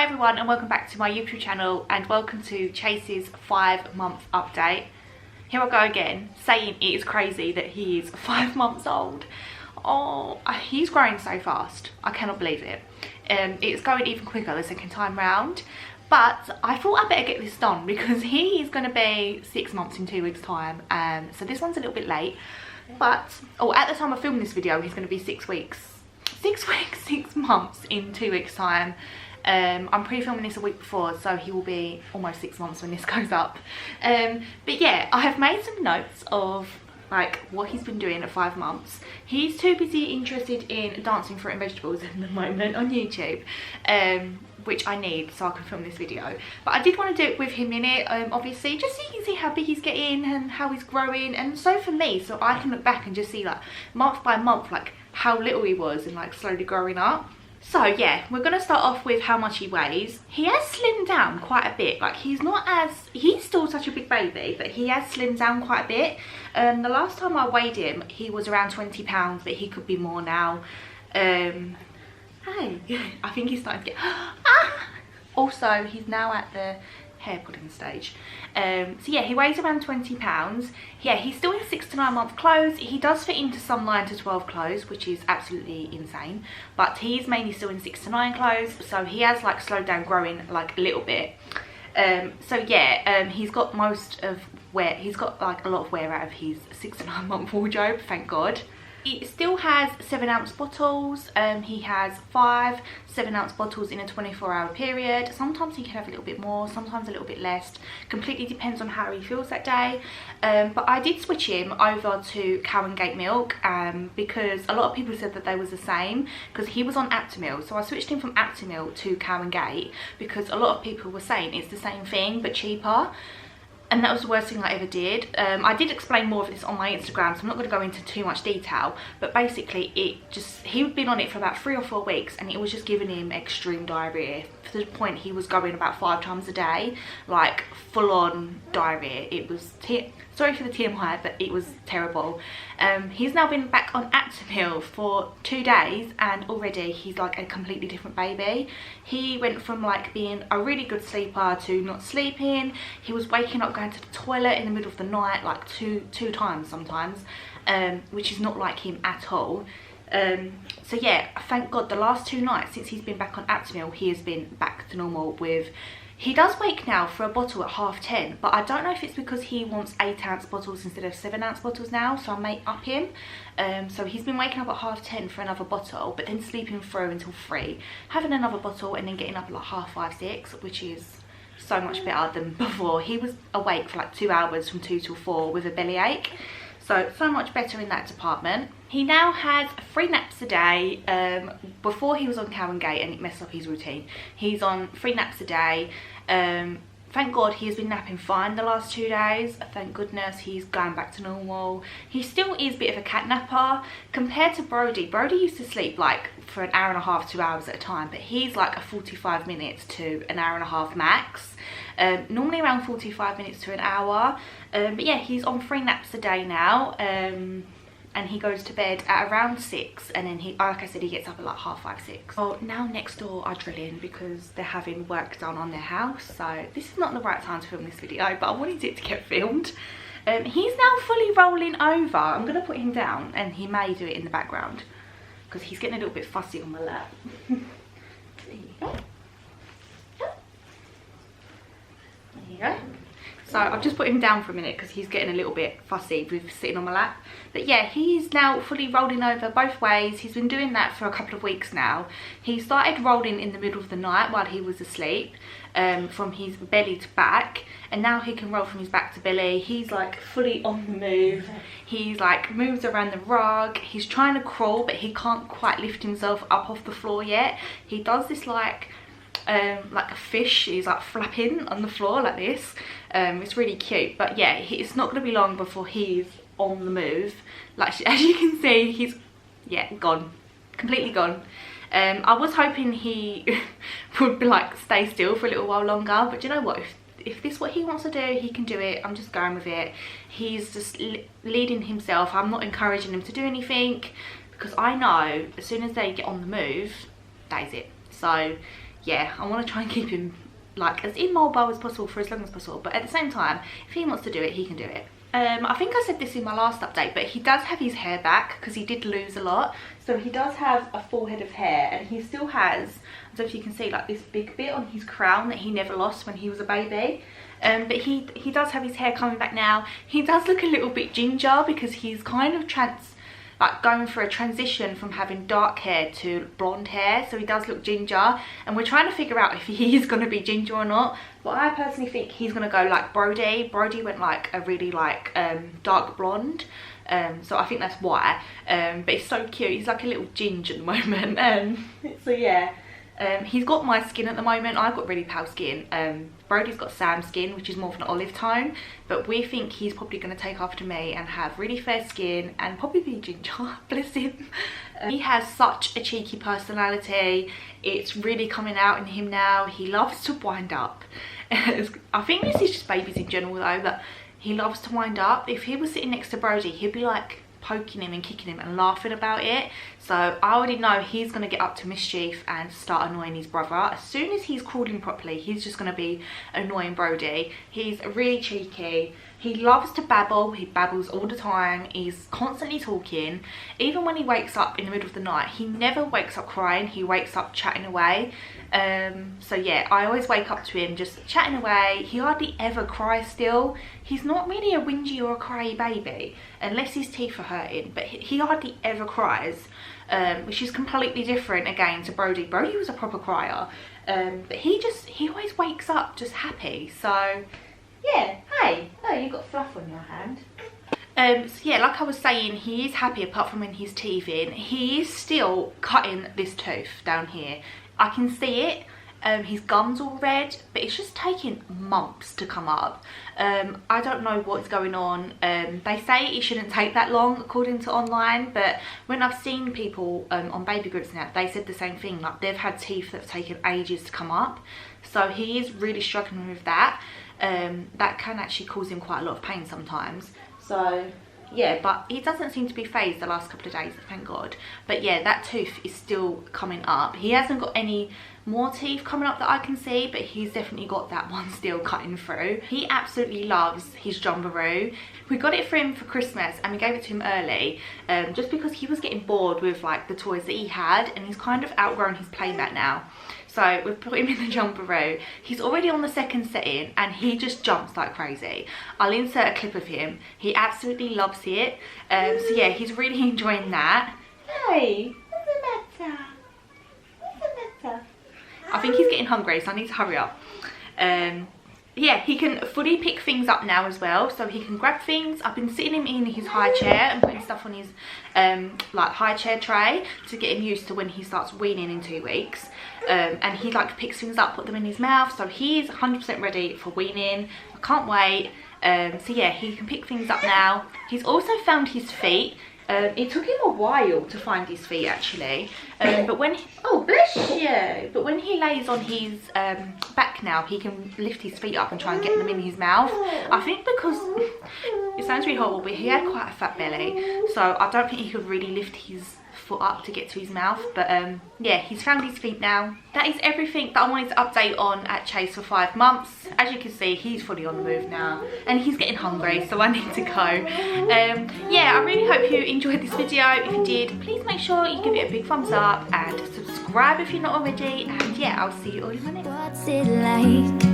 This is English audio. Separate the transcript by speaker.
Speaker 1: everyone and welcome back to my YouTube channel and welcome to Chase's 5-month update. Here I go again, saying it is crazy that he is 5 months old. Oh, he's growing so fast. I cannot believe it. It's going even quicker the second time round. But I thought I'd better get this done because he is going to be 6 months in 2 weeks time. So this one's a little bit late. But, at the time of filming this video, he's going to be 6 months in 2 weeks time. I'm pre-filming this a week before, so he will be almost 6 months when this goes up. But yeah, I have made some notes of like what he's been doing at 5 months. He's too busy interested in dancing fruit and vegetables at the moment on YouTube, which I need so I can film this video. But I did want to do it with him in it, obviously, just so you can see how big he's getting and how he's growing, and so for me, so I can look back and just see like month by month like how little he was and like slowly growing up. So yeah, we're going to start off with how much he weighs. He has slimmed down quite a bit. Like he's still such a big baby, but he has slimmed down quite a bit. The last time I weighed him, he was around 20 pounds, but he could be more now. Hey, I think he's starting to get... Also, he's now at the hair pudding stage. So yeah, he weighs around 20 pounds. Yeah, he's still in 6 to 9 month clothes. He does fit into some 9 to 12 clothes, which is absolutely insane, but he's mainly still in 6 to 9 clothes, so he has like slowed down growing like a little bit. So yeah, he's got he's got like a lot of wear out of his 6 to 9 month wardrobe, thank God. He still has 7-ounce bottles. He has 5 7-ounce bottles in a 24-hour period. Sometimes he can have a little bit more, sometimes a little bit less. Completely depends on how he feels that day. But I did switch him over to cow and gate milk because a lot of people said that they was the same because he was on Aptamil. So I switched him from Aptamil to cow and gate because a lot of people were saying it's the same thing but cheaper. And that was the worst thing I ever did. I did explain more of this on my Instagram, so I'm not going to go into too much detail. But basically, he'd been on it for about 3 or 4 weeks, and it was just giving him extreme diarrhea. To the point he was going about 5 times a day, like full-on diarrhea. It was, sorry for the TMI, but it was terrible. He's now been back on Aptamil for 2 days, and already he's like a completely different baby. He went from like being a really good sleeper to not sleeping. He was waking up going to the toilet in the middle of the night like two times sometimes, which is not like him at all. So yeah, thank God the last 2 nights since he's been back on Aptamil, he has been back to normal with... He does wake now for a bottle at 10:30, but I don't know if it's because he wants 8-ounce bottles instead of 7-ounce bottles now, so I may up him. So he's been waking up at 10:30 for another bottle, but then sleeping through until 3, having another bottle and then getting up at like 5:30, 6, which is so much better than before. He was awake for like 2 hours from 2 till 4 with a bellyache. So much better in that department. He now has 3 naps a day. Before he was on cow and gate and it messed up his routine. He's on 3 naps a day. Thank God he has been napping fine the last 2 days. Thank goodness he's going back to normal. He still is a bit of a cat napper compared to Brodie. Brodie used to sleep like for an hour and a half, 2 hours at a time, but he's like a 45 minutes to an hour and a half max. Normally around 45 minutes to an hour. But yeah, he's on 3 naps a day now. And he goes to bed at around 6, and then like I said, he gets up at like 5:30, 6. Well, now next door are drilling because they're having work done on their house, so this is not the right time to film this video, but I wanted it to get filmed. He's now fully rolling over. I'm going to put him down and he may do it in the background because he's getting a little bit fussy on my lap. There you go. There you go. So I've just put him down for a minute because he's getting a little bit fussy with sitting on my lap. But yeah, he's now fully rolling over both ways. He's been doing that for a couple of weeks now. He started rolling in the middle of the night while he was asleep, from his belly to back. And now he can roll from his back to belly. He's like fully on the move. He's like moves around the rug. He's trying to crawl, but he can't quite lift himself up off the floor yet. He does this like a fish. He's like flapping on the floor like this. It's really cute, but yeah, it's not going to be long before he's on the move. Like as you can see, he's gone, completely gone. I was hoping he would be like stay still for a little while longer, but you know what, if this is what he wants to do, he can do it. I'm just going with it. He's just leading himself. I'm not encouraging him to do anything because I know as soon as they get on the move, that is it. So yeah, I want to try and keep him like as immobile as possible for as long as possible, but at the same time, if he wants to do it, he can do it. I think I said this in my last update, but he does have his hair back because he did lose a lot. So he does have a full head of hair, and he still has, I don't know if you can see, like this big bit on his crown that he never lost when he was a baby. But he does have his hair coming back now. He does look a little bit ginger because he's kind of going for a transition from having dark hair to blonde hair, so he does look ginger, and we're trying to figure out if he is going to be ginger or not. But I personally think he's going to go like Brodie. Brodie went like a really like dark blonde, so I think that's why. But he's so cute, he's like a little ginger at the moment. So yeah, he's got my skin at the moment. I've got really pale skin. Brodie's got Sam's skin, which is more of an olive tone, but we think he's probably going to take after me and have really fair skin and probably be ginger. Bless him. He has such a cheeky personality. It's really coming out in him now. He loves to wind up. I think this is just babies in general though, but he loves to wind up. If he was sitting next to Brodie, he'd be like poking him and kicking him and laughing about it. So I already know he's going to get up to mischief and start annoying his brother. As soon as he's crawling properly, he's just going to be annoying Brodie. He's really cheeky. He loves to babble. He babbles all the time. He's constantly talking. Even when he wakes up in the middle of the night, he never wakes up crying. He wakes up chatting away. So yeah, I always wake up to him just chatting away. He hardly ever cries still. He's not really a whingy or a cryy baby unless his teeth are hurting, but he hardly ever cries, which is completely different again to Brodie. Brodie was a proper crier, but he always wakes up just happy. So yeah, hey, oh, you got fluff on your hand. So yeah, like I was saying, he is happy apart from when he's teething. He is still cutting this tooth down here. I can see it. His gum's all red, but it's just taking months to come up. I don't know what's going on. They say it shouldn't take that long according to online, but when I've seen people on baby groups now, they said the same thing, like they've had teeth that have taken ages to come up. So he is really struggling with that. That can actually cause him quite a lot of pain sometimes. So yeah, but he doesn't seem to be phased the last couple of days, thank God. But yeah, that tooth is still coming up. He hasn't got any more teeth coming up that I can see, but he's definitely got that one still cutting through. He absolutely loves his jumbaroo. We got it for him for Christmas and we gave it to him early, just because he was getting bored with like the toys that he had, and he's kind of outgrown his playmat now. So we've put him in the jumbaroo. He's already on the second setting and he just jumps like crazy. I'll insert a clip of him. He absolutely loves it. So yeah, he's really enjoying that. Hey, what's the matter? What's the matter? I think he's getting hungry, so I need to hurry up. Yeah, he can fully pick things up now as well, so he can grab things. I've been sitting him in his high chair and putting stuff on his like high chair tray to get him used to when he starts weaning in 2 weeks. And he like picks things up, put them in his mouth, so he's 100% ready for weaning. I can't wait. So yeah, he can pick things up now. He's also found his feet. It took him a while to find his feet actually, but when oh bless you, but when he lays on his back now, he can lift his feet up and try and get them in his mouth. I think because it sounds really horrible, but he had quite a fat belly, so I don't think he could really lift his foot up to get to his mouth. But yeah, he's found his feet now. That is everything that I wanted to update on at Chase for 5 months. As you can see, he's fully on the move now and he's getting hungry, so I need to go. Yeah, I really hope you enjoyed this video. If you did, please make sure you give it a big thumbs up and subscribe if you're not already, and yeah, I'll see you all in my next one. What's it like?